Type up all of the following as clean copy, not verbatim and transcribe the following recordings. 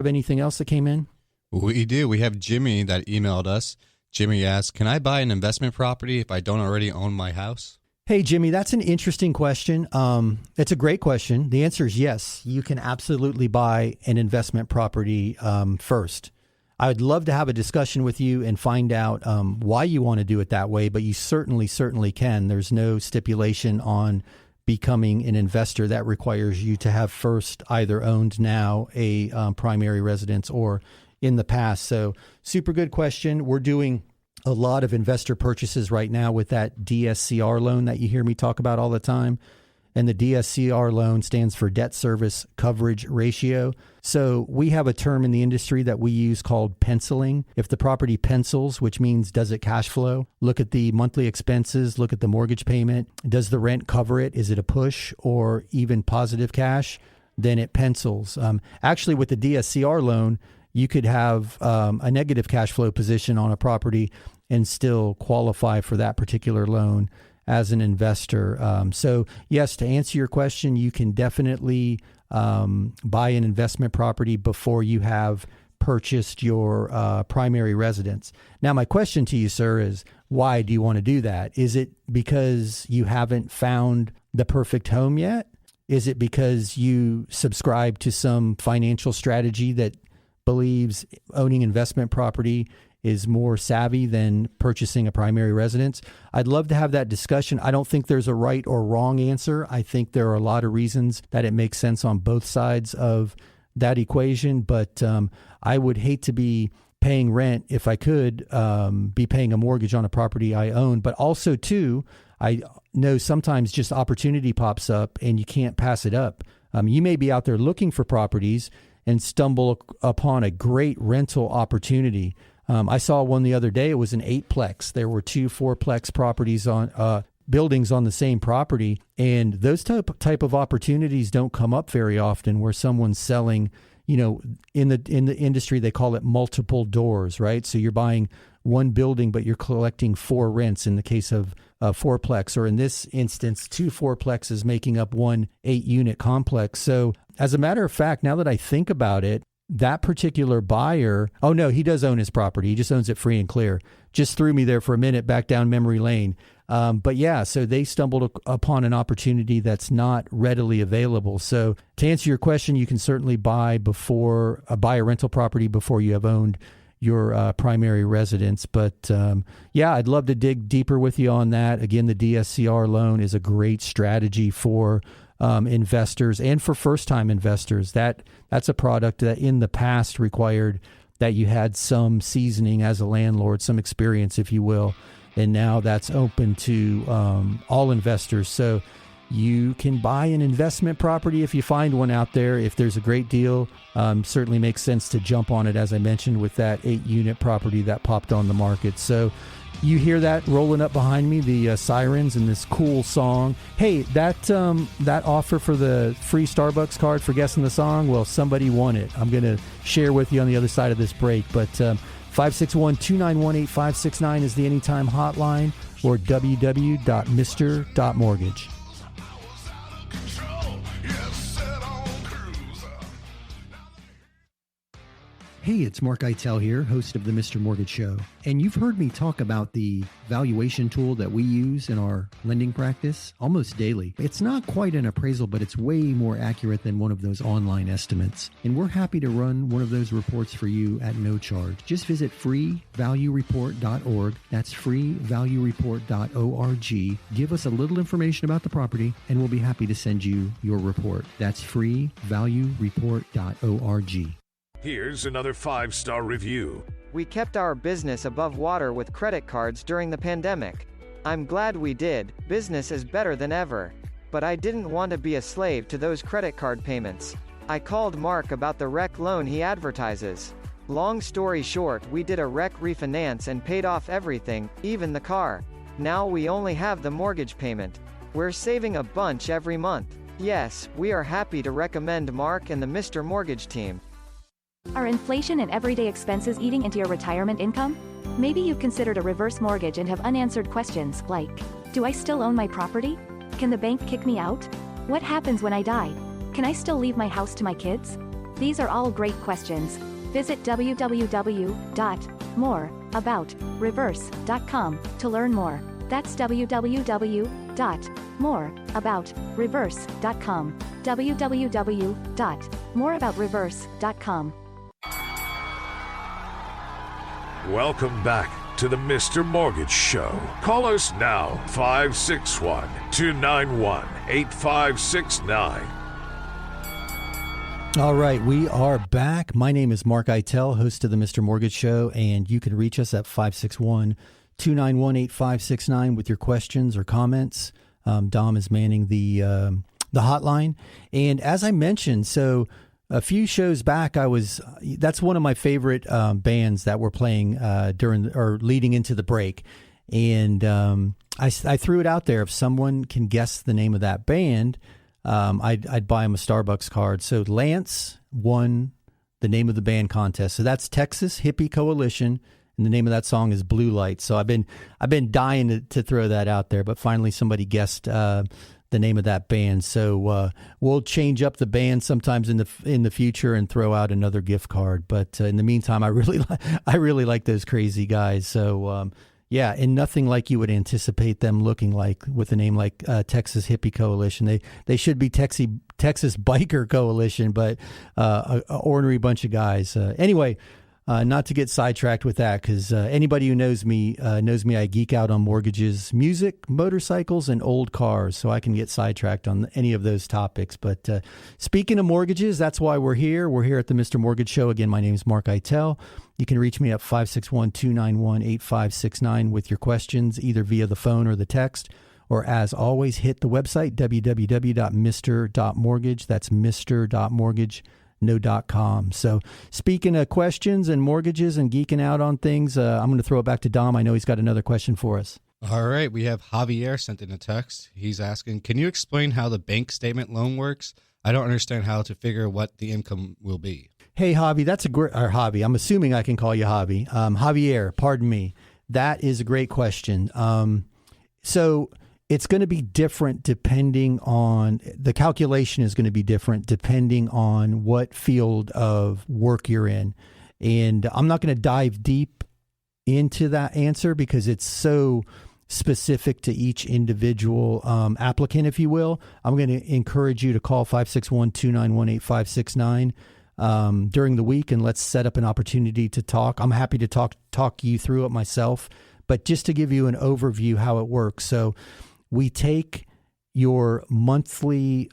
Have anything else that came in? We do. We have Jimmy that emailed us. Jimmy asks, can I buy an investment property if I don't already own my house? Hey, Jimmy, that's an interesting question. It's a great question. The answer is yes. You can absolutely buy an investment property first. I would love to have a discussion with you and find out why you want to do it that way, but you certainly can. There's no stipulation on becoming an investor that requires you to have first either owned now a primary residence or in the past. So super good question. We're doing a lot of investor purchases right now with that DSCR loan that you hear me talk about all the time. And the DSCR loan stands for debt service coverage ratio. So we have a term in the industry that we use called penciling. If the property pencils, which means does it cash flow, look at the monthly expenses, look at the mortgage payment. Does the rent cover it? Is it a push or even positive cash? Then it pencils. Actually, with the DSCR loan, you could have a negative cash flow position on a property and still qualify for that particular loan as an investor. So yes, to answer your question, you can definitely buy an investment property before you have purchased your primary residence. Now, my question to you, sir, is why do you want to do that? Is it because you haven't found the perfect home yet? Is it because you subscribe to some financial strategy that believes owning investment property is more savvy than purchasing a primary residence? I'd love to have that discussion. I don't think there's a right or wrong answer. I think there are a lot of reasons that it makes sense on both sides of that equation, but I would hate to be paying rent if I could be paying a mortgage on a property I own. But also, too, I know sometimes just opportunity pops up and you can't pass it up. You may be out there looking for properties and stumble upon a great rental opportunity. I saw one the other day. It was an 8-plex. There were 2 4-plex properties on buildings on the same property, and those type of opportunities don't come up very often. Where someone's selling, in the industry they call it multiple doors, right? So you're buying one building, but you're collecting 4 rents in the case of 4-plex, or in this instance, 2 4-plexes making up one 8-unit complex. So as a matter of fact, now that I think about it, that particular buyer, oh no, he does own his property. He just owns it free and clear. Just threw me there for a minute back down memory lane. But yeah, so they stumbled upon an opportunity that's not readily available. So to answer your question, you can certainly buy a rental property before you have owned your primary residence. But yeah, I'd love to dig deeper with you on that. Again, the DSCR loan is a great strategy for investors and for first-time investors. That's a product that in the past required that you had some seasoning as a landlord, some experience, if you will, and now that's open to all investors. So you can buy an investment property if you find one out there. If there's a great deal, certainly makes sense to jump on it, as I mentioned, with that 8-unit property that popped on the market. So you hear that rolling up behind me, the sirens and this cool song. Hey, that offer for the free Starbucks card for guessing the song, well, somebody won it. I'm going to share with you on the other side of this break. But 561-291-8569 is the Anytime hotline, or www.mr.mortgage. Hey, it's Mark Eitel here, host of the Mr. Mortgage Show. And you've heard me talk about the valuation tool that we use in our lending practice almost daily. It's not quite an appraisal, but it's way more accurate than one of those online estimates. And we're happy to run one of those reports for you at no charge. Just visit freevaluereport.org. That's freevaluereport.org. Give us a little information about the property, and we'll be happy to send you your report. That's freevaluereport.org. Here's another 5-star review. We kept our business above water with credit cards during the pandemic. I'm glad we did. Business is better than ever. But I didn't want to be a slave to those credit card payments. I called Mark about the rec loan he advertises. Long story short, we did a rec refinance and paid off everything, even the car. Now we only have the mortgage payment. We're saving a bunch every month. Yes, we are happy to recommend Mark and the Mr. Mortgage team. Are inflation and everyday expenses eating into your retirement income? Maybe you've considered a reverse mortgage and have unanswered questions like, do I still own my property? Can the bank kick me out? What happens when I die? Can I still leave my house to my kids? These are all great questions. Visit www.moreaboutreverse.com to learn more. That's www.moreaboutreverse.com. www.moreaboutreverse.com. Welcome back to the Mr. Mortgage Show. Call us now, 561-291-8569. All right, we are back. My name is Mark Eitel, host of the Mr. Mortgage Show, and you can reach us at 561-291-8569 with your questions or comments. Dom is manning the hotline. And as I mentioned, so a few shows back, that's one of my favorite bands that were playing leading into the break. And I threw it out there. If someone can guess the name of that band, I'd buy him a Starbucks card. So Lance won the name of the band contest. So that's Texas Hippie Coalition, and the name of that song is Blue Light. So I've been dying to throw that out there, but finally somebody guessed the name of that band. So we'll change up the band sometimes in the future and throw out another gift card. But in the meantime, I really like those crazy guys. So yeah, and nothing like you would anticipate them looking like with a name like Texas Hippie Coalition. They should be Texas Biker Coalition, but a ornery bunch of guys. Anyway, not to get sidetracked with that, because anybody who knows me I geek out on mortgages, music, motorcycles, and old cars, so I can get sidetracked on any of those topics. But speaking of mortgages, that's why we're here. We're here at the Mr. Mortgage Show. Again, my name is Mark Eitel. You can reach me at 561-291-8569 with your questions, either via the phone or the text. Or as always, hit the website, www.mr.mortgage. That's mr.mortgage.com. So speaking of questions and mortgages and geeking out on things, I'm going to throw it back to Dom. I know he's got another question for us. All right. We have Javier sent in a text. He's asking, can you explain how the bank statement loan works? I don't understand how to figure what the income will be. Hey, Javi, that's a great, or Javi, I'm assuming I can call you Javi. Javier, pardon me. That is a great question. So it's going to be different depending on, the calculation is going to be different depending on what field of work you're in. And I'm not going to dive deep into that answer because it's so specific to each individual applicant, if you will. I'm going to encourage you to call 561-291-8569 during the week, and let's set up an opportunity to talk. I'm happy to talk you through it myself, but just to give you an overview how it works. So we take your monthly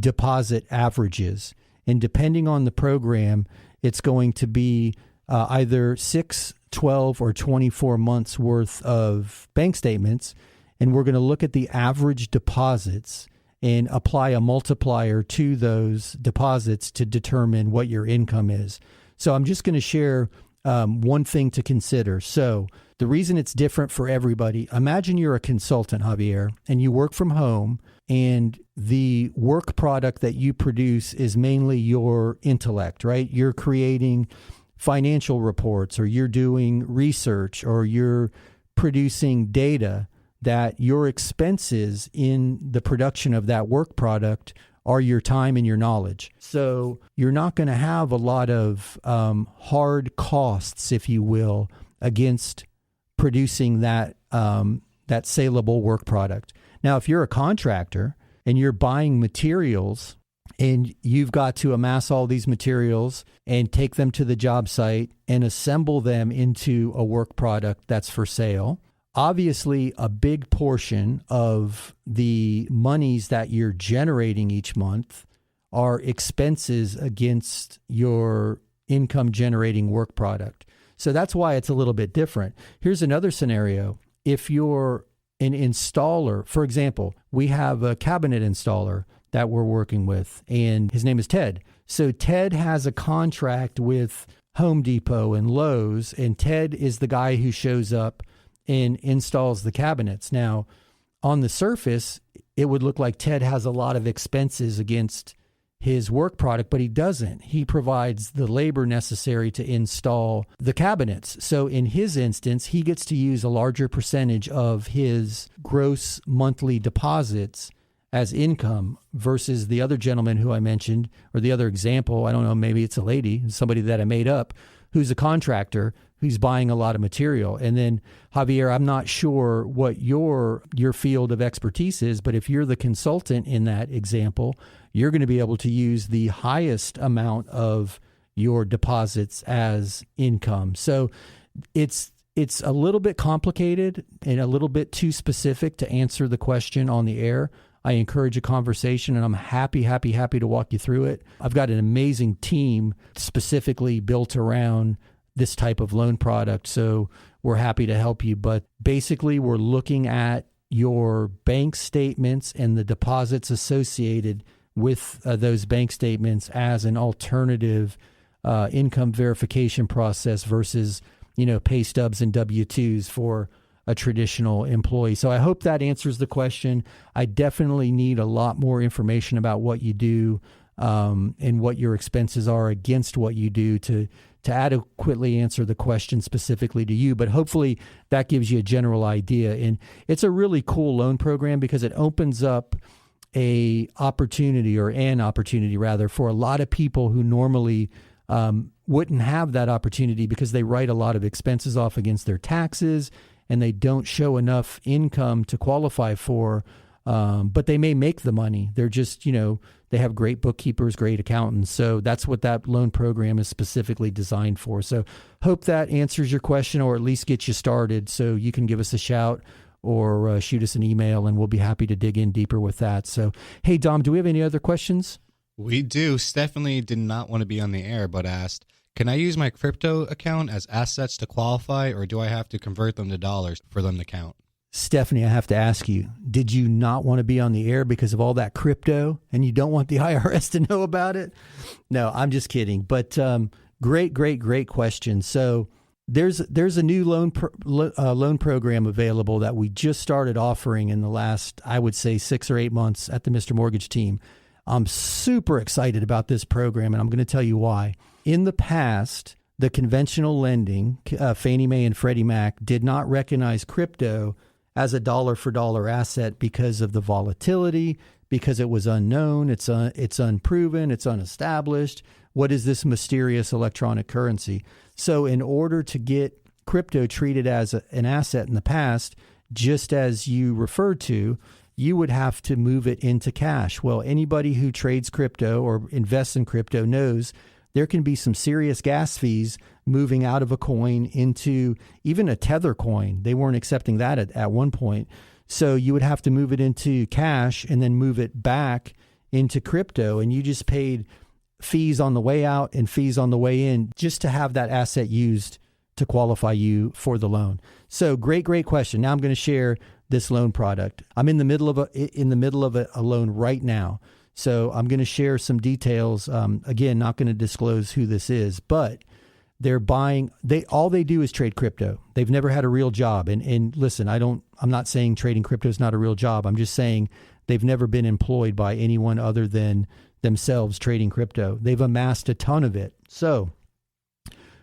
deposit averages, and depending on the program, it's going to be either 6, 12, or 24 months worth of bank statements, and we're going to look at the average deposits and apply a multiplier to those deposits to determine what your income is. So I'm just going to share one thing to consider. So the reason it's different for everybody, imagine you're a consultant, Javier, and you work from home, and the work product that you produce is mainly your intellect, right? You're creating financial reports, or you're doing research, or you're producing data that your expenses in the production of that work product are your time and your knowledge. So you're not going to have a lot of hard costs, if you will, against producing that saleable work product. Now, if you're a contractor and you're buying materials and you've got to amass all these materials and take them to the job site and assemble them into a work product that's for sale, obviously a big portion of the monies that you're generating each month are expenses against your income generating work product. So that's why it's a little bit different. Here's another scenario. If you're an installer, for example, we have a cabinet installer that we're working with, and his name is Ted. So Ted has a contract with Home Depot and Lowe's, and Ted is the guy who shows up and installs the cabinets. Now, on the surface, it would look like Ted has a lot of expenses against his work product, but he doesn't. He provides the labor necessary to install the cabinets. So in his instance, he gets to use a larger percentage of his gross monthly deposits as income versus the other gentleman who I mentioned, or the other example, I don't know, maybe it's a lady, somebody that I made up, who's a contractor who's buying a lot of material. And then, Javier, I'm not sure what your field of expertise is, but if you're the consultant in that example, you're going to be able to use the highest amount of your deposits as income. So it's a little bit complicated and a little bit too specific to answer the question on the air. I encourage a conversation, and I'm happy to walk you through it. I've got an amazing team specifically built around this type of loan product, so we're happy to help you. But basically, we're looking at your bank statements and the deposits associated with those bank statements as an alternative income verification process versus, pay stubs and W-2s for a traditional employee. So I hope that answers the question. I definitely need a lot more information about what you do and what your expenses are against what you do to adequately answer the question specifically to you. But hopefully that gives you a general idea. And it's a really cool loan program because it opens up an opportunity for a lot of people who normally wouldn't have that opportunity because they write a lot of expenses off against their taxes and they don't show enough income to qualify for, but they may make the money. They're just, they have great bookkeepers, great accountants. So that's what that loan program is specifically designed for. So hope that answers your question or at least gets you started so you can give us a shout or shoot us an email and we'll be happy to dig in deeper with that. So, hey, Dom, do we have any other questions? We do. Stephanie did not want to be on the air, but asked, can I use my crypto account as assets to qualify, or do I have to convert them to dollars for them to count? Stephanie, I have to ask you, did you not want to be on the air because of all that crypto and you don't want the IRS to know about it? No, I'm just kidding. But great question. So there's a new loan program available that we just started offering in the last, I would say, 6 or 8 months at the Mr. Mortgage team. I'm super excited about this program, and I'm going to tell you why. In the past, the conventional lending, Fannie Mae and Freddie Mac, did not recognize crypto as a dollar-for-dollar asset because of the volatility, because it was unknown, it's unproven, it's unestablished. What is this mysterious electronic currency? So in order to get crypto treated as an asset in the past, just as you referred to, you would have to move it into cash. Well, anybody who trades crypto or invests in crypto knows there can be some serious gas fees moving out of a coin into even a Tether coin. They weren't accepting that at one point. So you would have to move it into cash and then move it back into crypto. And you just paid fees on the way out and fees on the way in just to have that asset used to qualify you for the loan. So great question. Now I'm going to share this loan product. I'm in the middle of a loan right now. So I'm going to share some details. Again, not going to disclose who this is, but they're buying. All they do is trade crypto. They've never had a real job. And listen, I'm not saying trading crypto is not a real job. I'm just saying they've never been employed by anyone other than themselves trading crypto. They've amassed a ton of it. So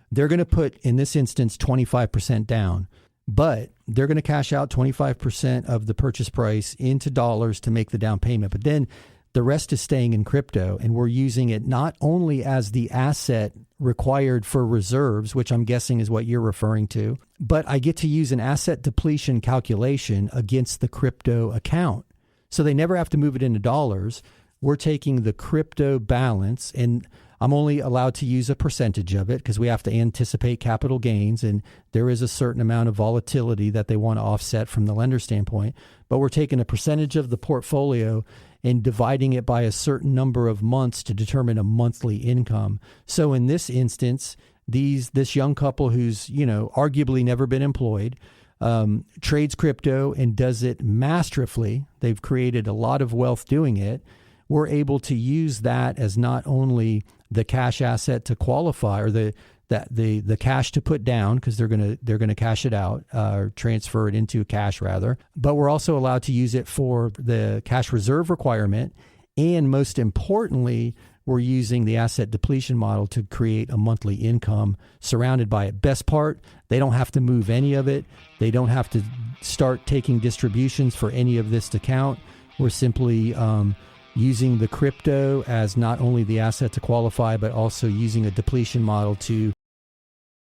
they're going to put, in this instance, 25% down, but they're going to cash out 25% of the purchase price into dollars to make the down payment. But then the rest is staying in crypto, and we're using it not only as the asset required for reserves, which I'm guessing is what you're referring to, but I get to use an asset depletion calculation against the crypto account. So they never have to move it into dollars. We're taking the crypto balance, and I'm only allowed to use a percentage of it because we have to anticipate capital gains, and there is a certain amount of volatility that they want to offset from the lender standpoint. But we're taking a percentage of the portfolio and dividing it by a certain number of months to determine a monthly income. So in this instance, this young couple who's arguably never been employed trades crypto and does it masterfully. They've created a lot of wealth doing it. We're able to use that as not only the cash asset to qualify, or the cash to put down, because they're gonna cash it out or transfer it into cash rather. But we're also allowed to use it for the cash reserve requirement, and most importantly, we're using the asset depletion model to create a monthly income surrounded by it. Best part, they don't have to move any of it. They don't have to start taking distributions for any of this to count. We're simply using the crypto as not only the asset to qualify, but also using a depletion model to